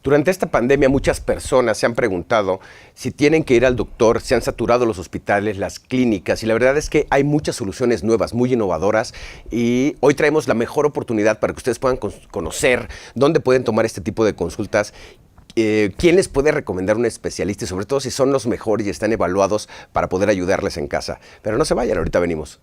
Durante esta pandemia muchas personas se han preguntado si tienen que ir al doctor, se han saturado los hospitales, las clínicas, y la verdad es que hay muchas soluciones nuevas, muy innovadoras, y hoy traemos la mejor oportunidad para que ustedes puedan conocer dónde pueden tomar este tipo de consultas. ¿Quién les puede recomendar un especialista? Y sobre todo si son los mejores y están evaluados para poder ayudarles en casa. Pero no se vayan, ahorita venimos.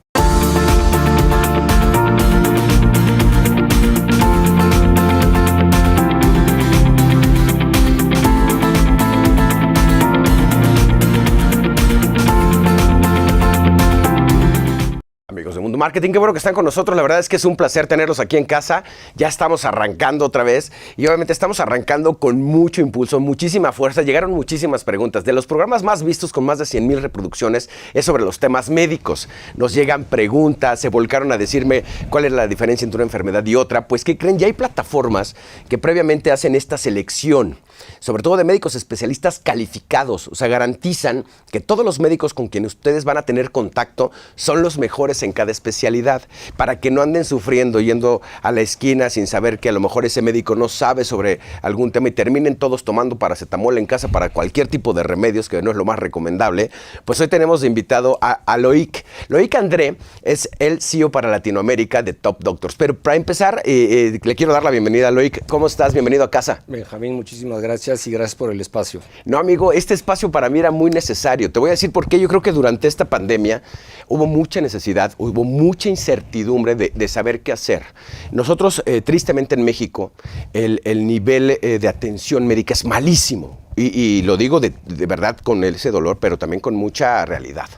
Amigos de Mundo Marketing, qué bueno que están con nosotros. La verdad es que es un placer tenerlos aquí en casa. Ya estamos arrancando otra vez y obviamente estamos arrancando con mucho impulso, muchísima fuerza. Llegaron muchísimas preguntas. De los programas más vistos con más de 100,000 reproducciones es sobre los temas médicos. Nos llegan preguntas, se volcaron a decirme cuál es la diferencia entre una enfermedad y otra. Pues, ¿qué creen? Ya hay plataformas que previamente hacen esta selección, sobre todo de médicos especialistas calificados. O sea, garantizan que todos los médicos con quienes ustedes van a tener contacto son los mejores en cada especialidad, para que no anden sufriendo, yendo a la esquina sin saber que a lo mejor ese médico no sabe sobre algún tema y terminen todos tomando paracetamol en casa para cualquier tipo de remedios, que no es lo más recomendable. Pues hoy tenemos de invitado a Loic. Loic André es el CEO para Latinoamérica de Top Doctors. Pero para empezar, le quiero dar la bienvenida a Loic. ¿Cómo estás? Bienvenido a casa. Benjamín, muchísimas gracias y gracias por el espacio. No, amigo, este espacio para mí era muy necesario. Te voy a decir por qué. Yo creo que durante esta pandemia hubo mucha necesidad, hubo mucha incertidumbre de saber qué hacer. Nosotros, tristemente en México, el nivel de atención médica es malísimo. Y lo digo de verdad con ese dolor, pero también con mucha realidad.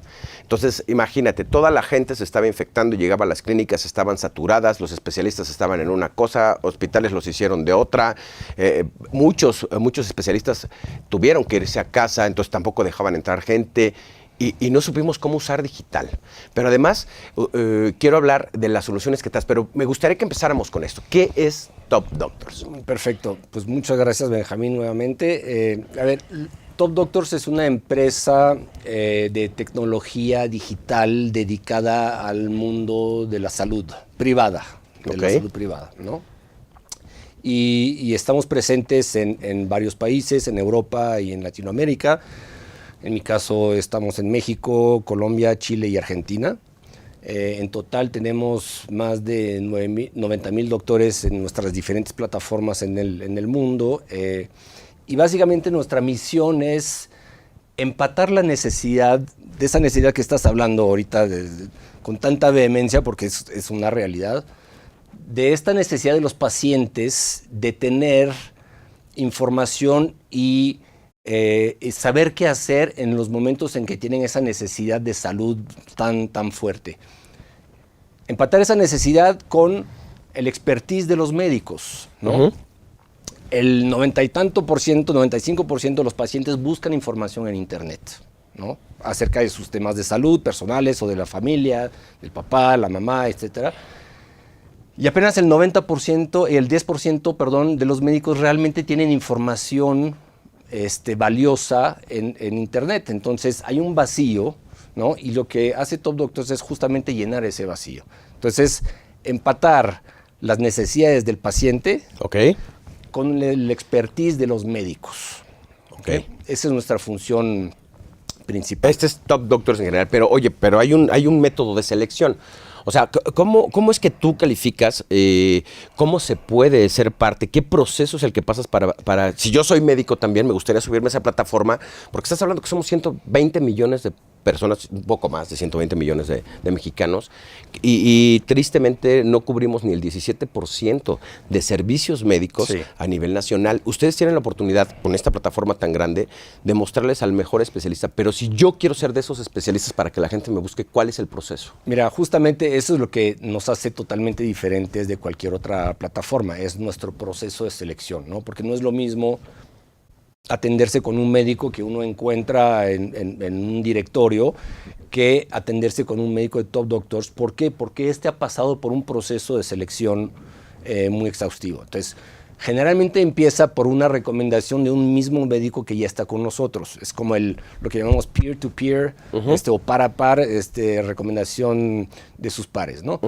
Entonces, imagínate, toda la gente se estaba infectando, llegaba a las clínicas, estaban saturadas, los especialistas estaban en una cosa, hospitales los hicieron de otra, muchos especialistas tuvieron que irse a casa, entonces tampoco dejaban entrar gente. Y no supimos cómo usar digital. Pero además, quiero hablar de las soluciones que te das, pero me gustaría que empezáramos con esto. ¿Qué es Top Doctors? Perfecto, pues muchas gracias, Benjamín, nuevamente. A ver, Top Doctors es una empresa de tecnología digital dedicada al mundo de la salud privada, la salud privada, ¿no? Y estamos presentes en varios países, en Europa y en Latinoamérica. En mi caso estamos en México, Colombia, Chile y Argentina. En total tenemos más de 90,000 doctores en nuestras diferentes plataformas en el mundo. Y básicamente nuestra misión es empatar la necesidad, de esa necesidad que estás hablando ahorita con tanta vehemencia, porque es una realidad, de esta necesidad de los pacientes de tener información y saber qué hacer en los momentos en que tienen esa necesidad de salud tan fuerte. Empatar esa necesidad con el expertise de los médicos, ¿no? Uh-huh. El 90 y tanto por ciento, 95% de los pacientes buscan información en internet, ¿no? Acerca de sus temas de salud personales o de la familia, del papá, la mamá, etcétera. Y apenas el 90%, el 10%, perdón, de los médicos realmente tienen información valiosa en internet. Entonces hay un vacío, ¿no? Y lo que hace Top Doctors es justamente llenar ese vacío. Entonces, empatar las necesidades del paciente con el expertise de los médicos. Esa es nuestra función principal. Este es Top Doctors en general, pero oye, hay un método de selección. O sea, ¿cómo es que tú calificas? ¿Cómo se puede ser parte? ¿Qué proceso es el que pasas para... Si yo soy médico también, me gustaría subirme a esa plataforma, porque estás hablando que somos 120 millones de personas, un poco más de 120 millones de mexicanos, y tristemente no cubrimos ni el 17% de servicios médicos a nivel nacional. Ustedes tienen la oportunidad, con esta plataforma tan grande, de mostrarles al mejor especialista, pero si yo quiero ser de esos especialistas para que la gente me busque, ¿cuál es el proceso? Mira, justamente eso es lo que nos hace totalmente diferentes de cualquier otra plataforma, es nuestro proceso de selección, ¿no? Porque no es lo mismo atenderse con un médico que uno encuentra en un directorio que atenderse con un médico de Top Doctors. ¿Por qué? Porque este ha pasado por un proceso de selección muy exhaustivo. Entonces, generalmente empieza por una recomendación de un mismo médico que ya está con nosotros. Es como lo que llamamos peer-to-peer, o par a par, recomendación de sus pares, ¿no?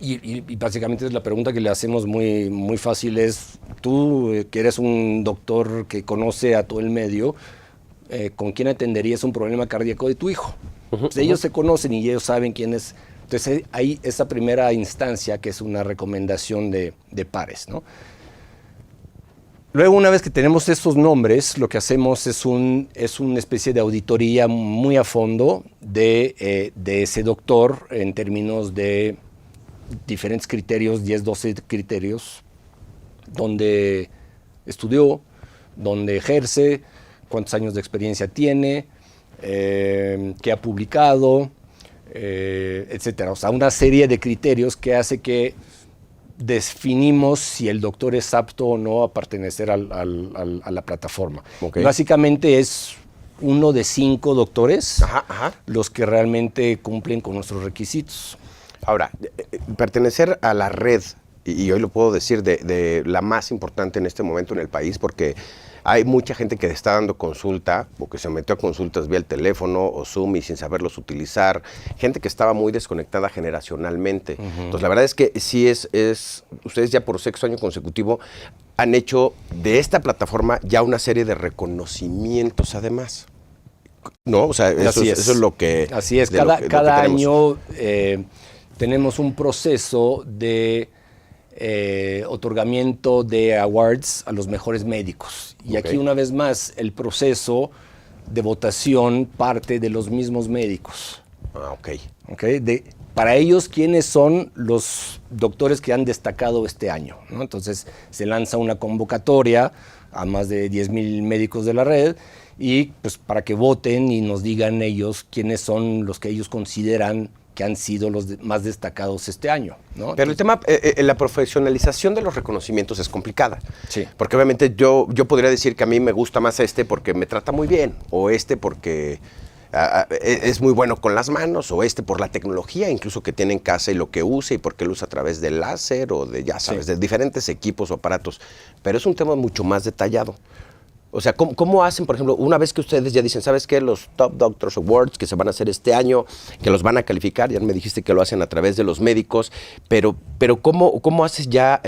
Y básicamente es la pregunta que le hacemos muy, muy fácil es, tú que eres un doctor que conoce a todo el medio, ¿con quién atenderías un problema cardíaco de tu hijo? Pues ellos se conocen y ellos saben quién es. Entonces hay esa primera instancia que es una recomendación de pares, ¿no? Luego, una vez que tenemos estos nombres, lo que hacemos es una especie de auditoría muy a fondo de ese doctor en términos de diferentes criterios, 10, 12 criterios, donde estudió, donde ejerce, cuántos años de experiencia tiene, qué ha publicado, etcétera. O sea, una serie de criterios que hace que definimos si el doctor es apto o no a pertenecer a la plataforma. Okay. Básicamente es uno de 5 doctores los que realmente cumplen con nuestros requisitos. Ahora, pertenecer a la red, y hoy lo puedo decir, de la más importante en este momento en el país, porque hay mucha gente que está dando consulta o que se metió a consultas vía el teléfono o Zoom y sin saberlos utilizar, gente que estaba muy desconectada generacionalmente. Entonces, la verdad es que sí ustedes ya por 6º año consecutivo han hecho de esta plataforma ya una serie de reconocimientos además. ¿No? O sea, eso es lo que... Así es, cada año tenemos un proceso de otorgamiento de awards a los mejores médicos. Y aquí una vez más el proceso de votación parte de los mismos médicos. Para ellos, ¿quiénes son los doctores que han destacado este año? ¿No? Entonces se lanza una convocatoria a más de 10,000 médicos de la red y pues para que voten y nos digan ellos quiénes son los que ellos consideran que han sido los más destacados este año, ¿no? Pero el tema, la profesionalización de los reconocimientos es complicada. Sí. Porque obviamente yo podría decir que a mí me gusta más este porque me trata muy bien, o este porque es muy bueno con las manos, o este por la tecnología incluso que tiene en casa y lo que usa y porque lo usa a través del láser o de, ya sabes, de diferentes equipos o aparatos. Pero es un tema mucho más detallado. O sea, ¿cómo hacen, por ejemplo, una vez que ustedes ya dicen, ¿sabes qué? Los Top Doctors Awards que se van a hacer este año, que los van a calificar, ya me dijiste que lo hacen a través de los médicos, pero ¿cómo haces ya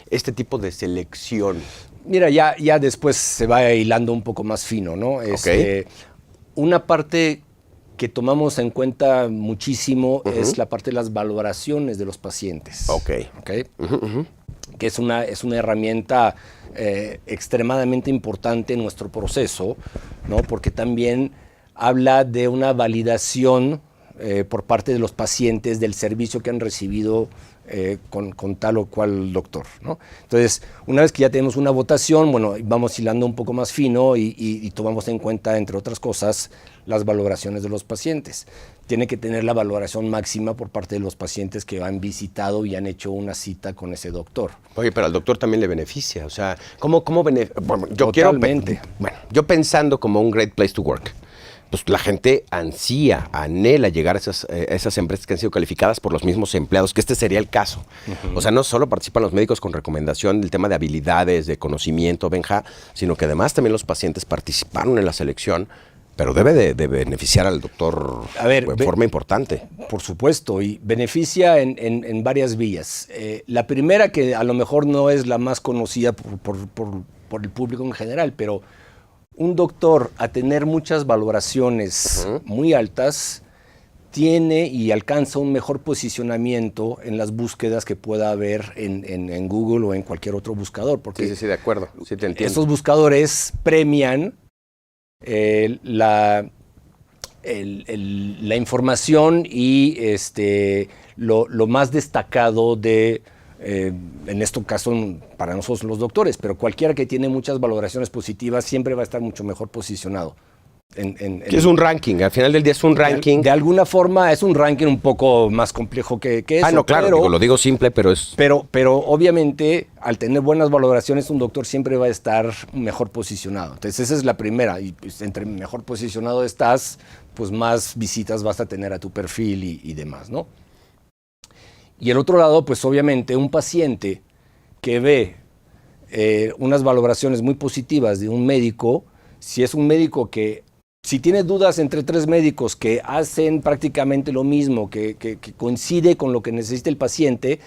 este tipo de selección? Mira, ya después se va hilando un poco más fino, ¿no? Una parte que tomamos en cuenta muchísimo es la parte de las valoraciones de los pacientes. Que es una herramienta extremadamente importante en nuestro proceso, ¿no? Porque también habla de una validación por parte de los pacientes del servicio que han recibido con tal o cual doctor, ¿no? Entonces, una vez que ya tenemos una votación, bueno, vamos hilando un poco más fino y tomamos en cuenta, entre otras cosas, las valoraciones de los pacientes. Tiene que tener la valoración máxima por parte de los pacientes que han visitado y han hecho una cita con ese doctor. Oye, pero al doctor también le beneficia, o sea, ¿cómo beneficia? Bueno, Totalmente. Yo pensando como un great place to work, pues la gente anhela llegar a esas empresas que han sido calificadas por los mismos empleados, que este sería el caso. O sea, no solo participan los médicos con recomendación del tema de habilidades, de conocimiento, Benja, sino que además también los pacientes participaron en la selección, pero debe de beneficiar al doctor de forma importante. Por supuesto, y beneficia en varias vías. La primera, que a lo mejor no es la más conocida por el público en general, pero un doctor, a tener muchas valoraciones muy altas, tiene y alcanza un mejor posicionamiento en las búsquedas que pueda haber en Google o en cualquier otro buscador. Porque sí, de acuerdo, sí te entiendo. Estos buscadores premian la información y lo más destacado de, en este caso para nosotros los doctores, pero cualquiera que tiene muchas valoraciones positivas siempre va a estar mucho mejor posicionado. Es un ranking, al final del día es un ranking. De alguna forma es un ranking un poco más complejo que eso. No, claro, lo digo simple, pero es... Pero obviamente, al tener buenas valoraciones, un doctor siempre va a estar mejor posicionado. Entonces esa es la primera, y pues, entre mejor posicionado estás, pues más visitas vas a tener a tu perfil y demás, ¿no? Y el otro lado, pues obviamente, un paciente que ve unas valoraciones muy positivas de un médico, si es un médico que Si tiene dudas entre 3 médicos que hacen prácticamente lo mismo, que coincide con lo que necesita el paciente,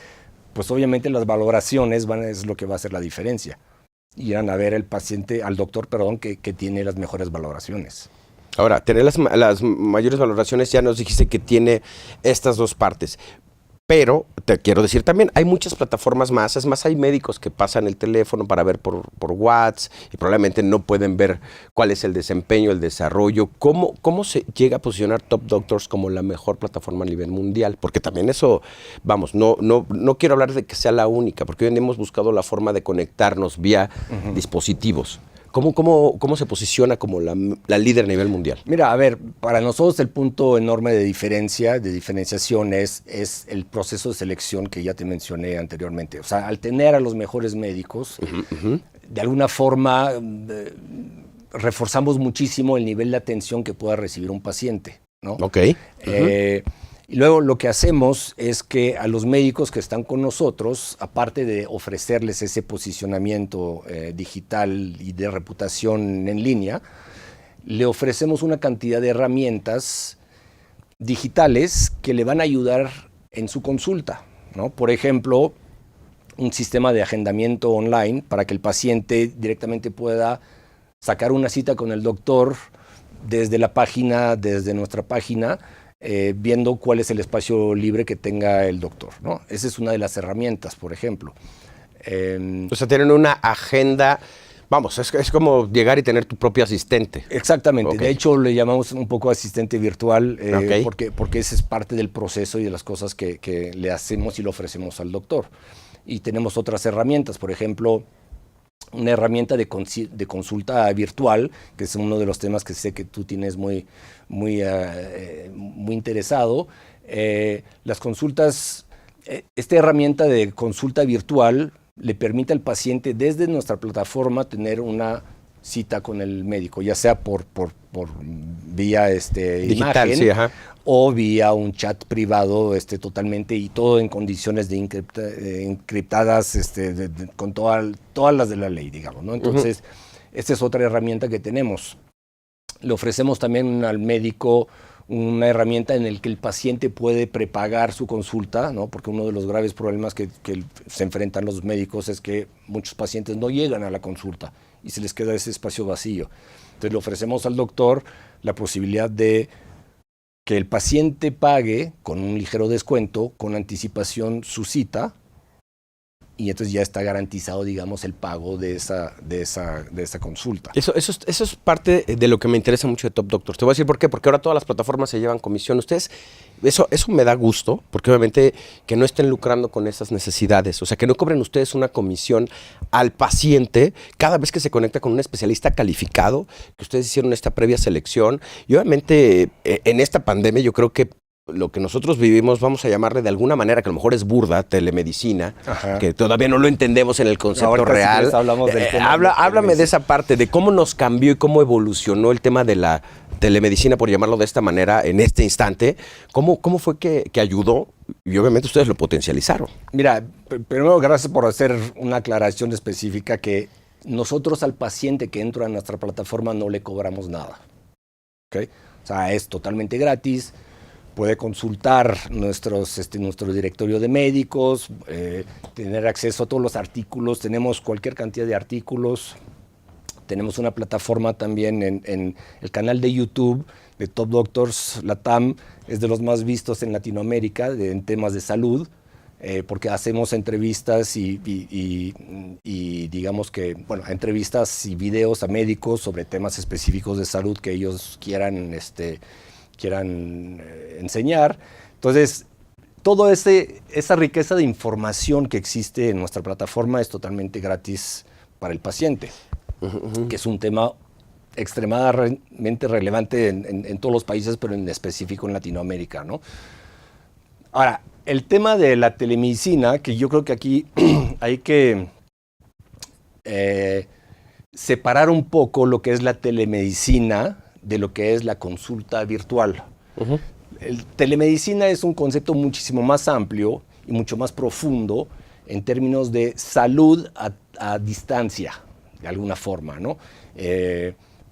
pues obviamente las valoraciones es lo que va a hacer la diferencia. Irán a ver al doctor, que tiene las mejores valoraciones. Ahora, tener las mayores valoraciones, ya nos dijiste que tiene estas dos partes. Pero te quiero decir también, hay muchas plataformas más. Es más, hay médicos que pasan el teléfono para ver por WhatsApp y probablemente no pueden ver cuál es el desempeño, el desarrollo. ¿Cómo se llega a posicionar Top Doctors como la mejor plataforma a nivel mundial? Porque también eso, vamos, no quiero hablar de que sea la única, porque hoy en día hemos buscado la forma de conectarnos vía dispositivos. ¿Cómo se posiciona como la líder a nivel mundial? Mira, a ver, para nosotros el punto enorme de diferenciación es el proceso de selección que ya te mencioné anteriormente. O sea, al tener a los mejores médicos, de alguna forma reforzamos muchísimo el nivel de atención que pueda recibir un paciente, ¿no? Ok. Y luego lo que hacemos es que a los médicos que están con nosotros, aparte de ofrecerles ese posicionamiento digital y de reputación en línea, le ofrecemos una cantidad de herramientas digitales que le van a ayudar en su consulta, ¿no? Por ejemplo, un sistema de agendamiento online para que el paciente directamente pueda sacar una cita con el doctor desde nuestra página, viendo cuál es el espacio libre que tenga el doctor, ¿no? Esa es una de las herramientas, por ejemplo. O sea, tienen una agenda, vamos, es como llegar y tener tu propio asistente. Exactamente, Okay. De hecho le llamamos un poco asistente virtual, Okay. porque ese es parte del proceso y de las cosas que le hacemos y le ofrecemos al doctor. Y tenemos otras herramientas, por ejemplo, una herramienta de consulta virtual, que es uno de los temas que sé que tú tienes muy interesado. Las consultas, esta herramienta de consulta virtual le permite al paciente desde nuestra plataforma tener una cita con el médico, ya sea por vía digital, imagen, sí, ajá, o vía un chat privado totalmente, y todo en condiciones de encriptadas con todas las de la ley, digamos, ¿no? Entonces, esta es otra herramienta que tenemos. Le ofrecemos también al médico una herramienta en la que el paciente puede prepagar su consulta, ¿no? Porque uno de los graves problemas que se enfrentan los médicos es que muchos pacientes no llegan a la consulta y se les queda ese espacio vacío. Entonces le ofrecemos al doctor la posibilidad de que el paciente pague con un ligero descuento, con anticipación, su cita, y entonces ya está garantizado, digamos, el pago de esa consulta. Eso es parte de lo que me interesa mucho de Top Doctors. Te voy a decir por qué, porque ahora todas las plataformas se llevan comisión. Ustedes, eso me da gusto, porque obviamente que no estén lucrando con esas necesidades, o sea, que no cobren ustedes una comisión al paciente cada vez que se conecta con un especialista calificado, que ustedes hicieron esta previa selección, y obviamente en esta pandemia yo creo que lo que nosotros vivimos, vamos a llamarle de alguna manera, que a lo mejor es burda, telemedicina, ajá, que todavía no lo entendemos en el concepto real. Si hablamos del tema háblame de esa parte, de cómo nos cambió y cómo evolucionó el tema de la telemedicina, por llamarlo de esta manera, en este instante. ¿Cómo fue que ayudó? Y obviamente ustedes lo potencializaron. Mira, primero gracias por hacer una aclaración específica, que nosotros al paciente que entra a nuestra plataforma no le cobramos nada, ¿okay? O sea, es totalmente gratis. Puede consultar nuestro directorio de médicos, tener acceso a todos los artículos. Tenemos cualquier cantidad de artículos. Tenemos una plataforma también en el canal de YouTube de Top Doctors Latam. Es de los más vistos en Latinoamérica en temas de salud, porque hacemos entrevistas y digamos que, bueno, entrevistas y videos a médicos sobre temas específicos de salud que ellos quieran enseñar. Entonces, toda esa riqueza de información que existe en nuestra plataforma es totalmente gratis para el paciente, que es un tema extremadamente relevante en todos los países, pero en específico en Latinoamérica, ¿no? Ahora, el tema de la telemedicina, que yo creo que aquí hay que separar un poco lo que es la telemedicina de lo que es la consulta virtual. Telemedicina es un concepto muchísimo más amplio y mucho más profundo en términos de salud a distancia, de alguna forma, ¿no?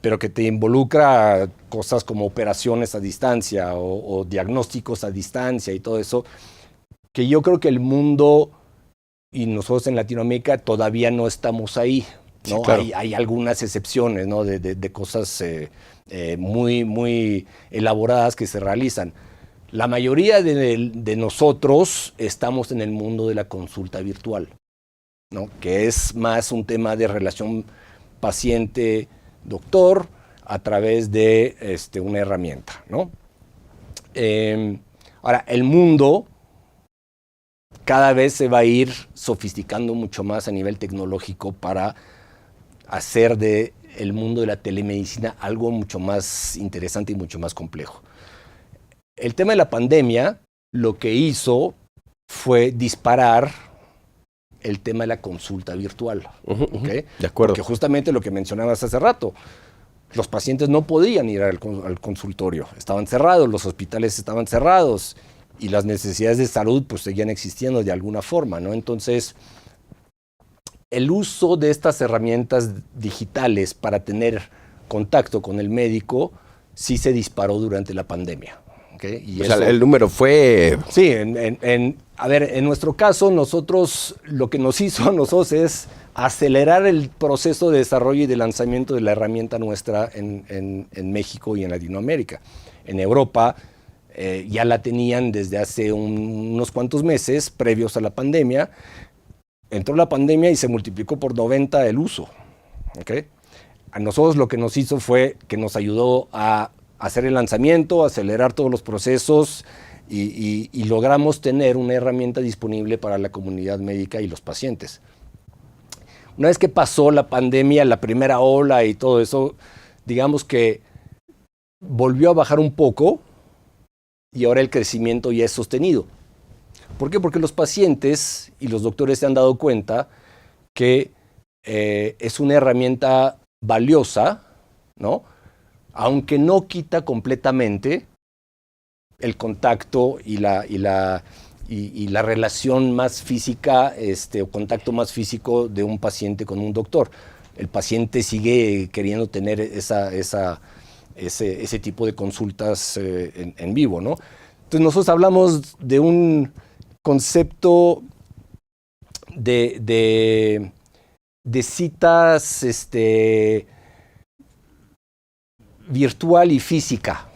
pero que te involucra cosas como operaciones a distancia o diagnósticos a distancia y todo eso, que yo creo que el mundo y nosotros en Latinoamérica todavía no estamos ahí, ¿no? Sí, claro. Hay algunas excepciones, ¿no? de cosas muy elaboradas que se realizan. La mayoría de nosotros estamos en el mundo de la consulta virtual, ¿no? Que es más un tema de relación paciente-doctor a través de una herramienta, ¿no? Ahora, el mundo cada vez se va a ir sofisticando mucho más a nivel tecnológico para hacer del mundo de la telemedicina algo mucho más interesante y mucho más complejo. El tema de la pandemia lo que hizo fue disparar el tema de la consulta virtual. ¿Okay? De acuerdo. Porque justamente lo que mencionabas hace rato, los pacientes no podían ir al consultorio, estaban cerrados, los hospitales estaban cerrados y las necesidades de salud pues seguían existiendo de alguna forma, ¿no? Entonces, el uso de estas herramientas digitales para tener contacto con el médico sí se disparó durante la pandemia. ¿Okay? Y o sea, el número fue... Sí, a ver, en nuestro caso, nosotros, lo que nos hizo a nosotros es acelerar el proceso de desarrollo y de lanzamiento de la herramienta nuestra en México y en Latinoamérica. En Europa ya la tenían desde hace unos cuantos meses, previos a la pandemia. Entró la pandemia y se multiplicó por 90 el uso. ¿Okay? A nosotros lo que nos hizo fue que nos ayudó a hacer el lanzamiento, acelerar todos los procesos y logramos tener una herramienta disponible para la comunidad médica y los pacientes. Una vez que pasó la pandemia, la primera ola y todo eso, digamos que volvió a bajar un poco y ahora el crecimiento ya es sostenido. ¿Por qué? Porque los pacientes y los doctores se han dado cuenta que es una herramienta valiosa, ¿no? Aunque no quita completamente el contacto y la relación más física, o contacto más físico de un paciente con un doctor. El paciente sigue queriendo tener ese tipo de consultas en vivo, ¿no? Entonces nosotros hablamos de un concepto de citas virtual y física,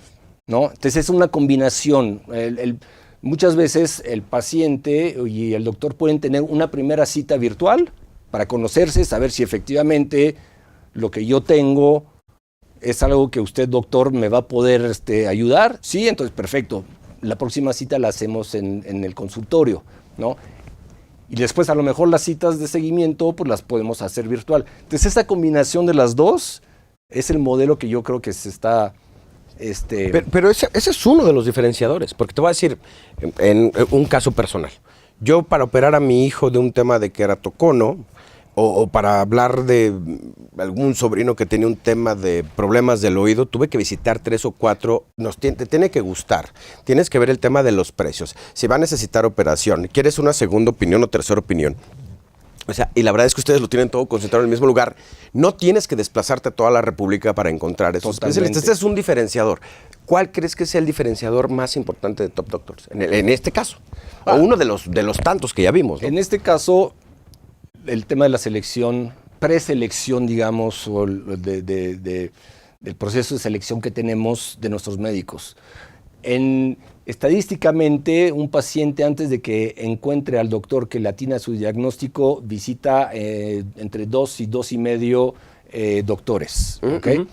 ¿no? Entonces es una combinación. Muchas veces el paciente y el doctor pueden tener una primera cita virtual para conocerse, saber si efectivamente lo que yo tengo es algo que usted, doctor, me va a poder ayudar. Sí, entonces perfecto. La próxima cita la hacemos en el consultorio, ¿no? Y después a lo mejor las citas de seguimiento pues las podemos hacer virtual. Entonces esa combinación de las dos es el modelo que yo creo que se está... Pero ese es uno de los diferenciadores, porque te voy a decir, en un caso personal, yo para operar a mi hijo de un tema de queratocono, o para hablar de algún sobrino que tenía un tema de problemas del oído, tuve que visitar 3 o 4, te tiene que gustar, tienes que ver el tema de los precios, si va a necesitar operación, quieres una segunda opinión o tercera opinión. O sea, y la verdad es que ustedes lo tienen todo concentrado en el mismo lugar. No tienes que desplazarte a toda la República para encontrar esos especialistas. Este es un diferenciador. ¿Cuál crees que sea el diferenciador más importante de Top Doctors? En este caso. O uno de los tantos que ya vimos, ¿no? En este caso, el tema de la selección, preselección, digamos, o del proceso de selección que tenemos de nuestros médicos. Estadísticamente, un paciente antes de que encuentre al doctor que le atina su diagnóstico, visita entre 2 y 2,5 doctores. ¿Okay?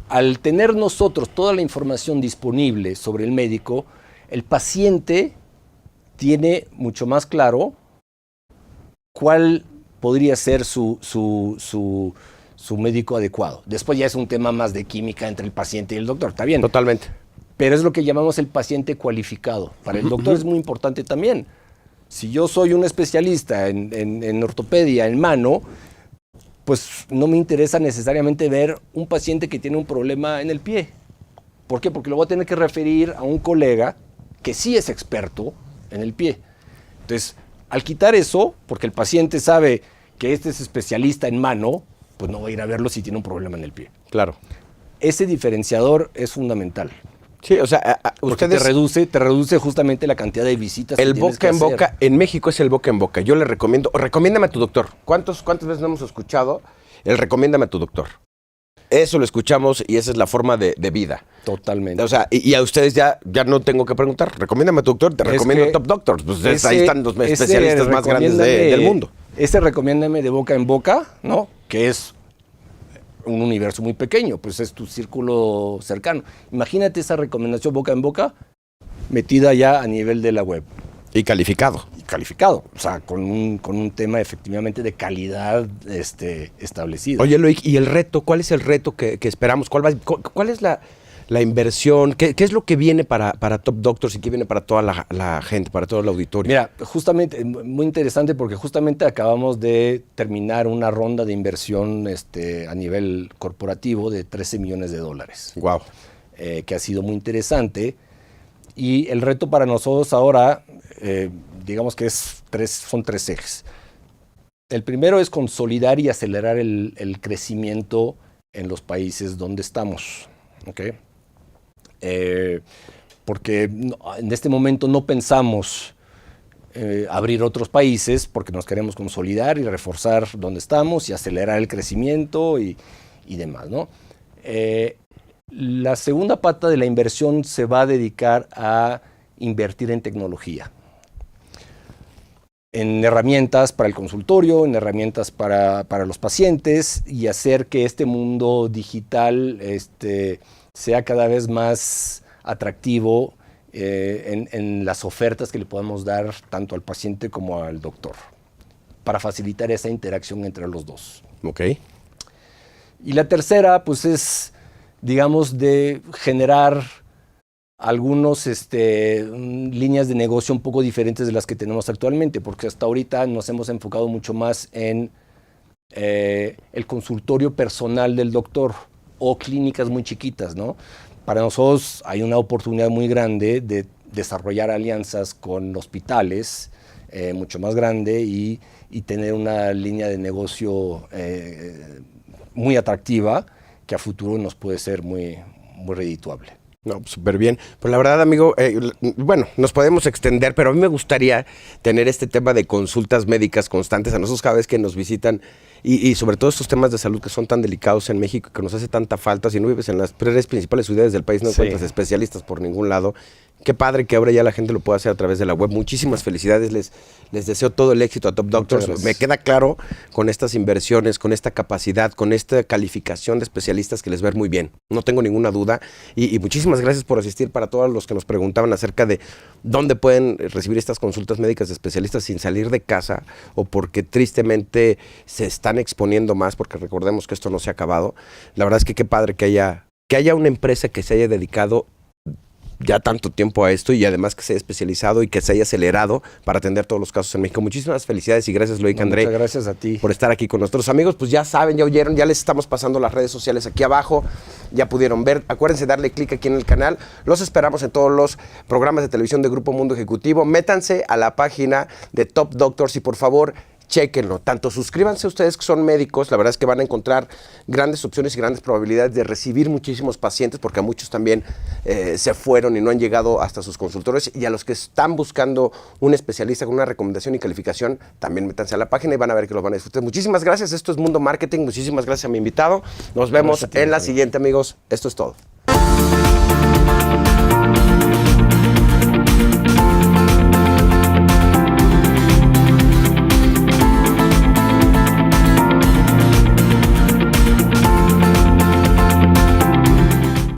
Al tener nosotros toda la información disponible sobre el médico, el paciente tiene mucho más claro cuál podría ser su médico adecuado. Después ya es un tema más de química entre el paciente y el doctor, está bien. Totalmente. Pero es lo que llamamos el paciente cualificado. Para el doctor es muy importante también. Si yo soy un especialista en ortopedia, en mano, pues no me interesa necesariamente ver un paciente que tiene un problema en el pie. ¿Por qué? Porque lo voy a tener que referir a un colega que sí es experto en el pie. Entonces, al quitar eso, porque el paciente sabe que este es especialista en mano, pues no va a ir a verlo si tiene un problema en el pie. Claro. Ese diferenciador es fundamental. Sí, o sea, Porque ustedes... te reduce justamente la cantidad de visitas El que tienes boca que en hacer. boca, en México es el boca en boca. Yo le recomiendo, o recomiéndame a tu doctor. ¿Cuántas veces no hemos escuchado el recomiéndame a tu doctor? Eso lo escuchamos y esa es la forma de vida. Totalmente. O sea, y a ustedes ya no tengo que preguntar. Recomiéndame a tu doctor, te recomiendo que Top Doctors. Pues ese- ahí están los ese especialistas más grandes del mundo. Ese recomiéndame de boca en boca, ¿no? Que es un universo muy pequeño, pues es tu círculo cercano. Imagínate esa recomendación boca en boca metida ya a nivel de la web. Y calificado. Y calificado, o sea, con un tema efectivamente de calidad establecido. Oye, Loic, ¿y el reto? ¿Cuál es el reto que esperamos? ¿Cuál es la inversión? ¿Qué es lo que viene para Top Doctors y qué viene para toda la gente, para todo el auditorio? Mira, justamente, muy interesante porque justamente acabamos de terminar una ronda de inversión a nivel corporativo de $13 millones. Wow. Que ha sido muy interesante. Y el reto para nosotros ahora, digamos que son tres ejes. El primero es consolidar y acelerar el crecimiento en los países donde estamos. ¿Okay? Porque en este momento no pensamos abrir otros países porque nos queremos consolidar y reforzar donde estamos y acelerar el crecimiento y demás, ¿no? La segunda pata de la inversión se va a dedicar a invertir en tecnología, en herramientas para el consultorio, en herramientas para los pacientes y hacer que este mundo digital sea cada vez más atractivo en las ofertas que le podemos dar tanto al paciente como al doctor, para facilitar esa interacción entre los dos. Ok. Y la tercera, pues es, digamos, de generar algunos líneas de negocio un poco diferentes de las que tenemos actualmente, porque hasta ahorita nos hemos enfocado mucho más en el consultorio personal del doctor o clínicas muy chiquitas, ¿no? Para nosotros hay una oportunidad muy grande de desarrollar alianzas con hospitales mucho más grande y tener una línea de negocio muy atractiva que a futuro nos puede ser muy redituable. No, súper bien. Pues la verdad, amigo, bueno, nos podemos extender, pero a mí me gustaría tener este tema de consultas médicas constantes a nosotros cada vez que nos visitan y sobre todo estos temas de salud que son tan delicados en México, que nos hace tanta falta. Si no vives en las tres principales ciudades del país, no encuentras especialistas por ningún lado. Qué padre que ahora ya la gente lo puede hacer a través de la web. Muchísimas felicidades, les deseo todo el éxito a Top Doctors. Me queda claro con estas inversiones, con esta capacidad, con esta calificación de especialistas que les va a ir muy bien. No tengo ninguna duda. Y muchísimas gracias por asistir para todos los que nos preguntaban acerca de dónde pueden recibir estas consultas médicas de especialistas sin salir de casa o porque tristemente se están exponiendo más, porque recordemos que esto no se ha acabado. La verdad es que qué padre que haya una empresa que se haya dedicado ya tanto tiempo a esto y además que se haya especializado y que se haya acelerado para atender todos los casos en México. Muchísimas felicidades y gracias, Loic André. Muchas gracias a ti por estar aquí con nosotros. Amigos, pues ya saben, ya oyeron, ya les estamos pasando las redes sociales aquí abajo, ya pudieron ver. Acuérdense de darle clic aquí en el canal. Los esperamos en todos los programas de televisión de Grupo Mundo Ejecutivo. Métanse a la página de Top Doctors y por favor, chéquenlo. Tanto suscríbanse ustedes que son médicos, la verdad es que van a encontrar grandes opciones y grandes probabilidades de recibir muchísimos pacientes, porque a muchos también se fueron y no han llegado hasta sus consultorios. Y a los que están buscando un especialista con una recomendación y calificación, también métanse a la página y van a ver que los van a disfrutar. Muchísimas gracias. Esto es Mundo Marketing. Muchísimas gracias a mi invitado. Nos vemos en la siguiente, amigos. Esto es todo.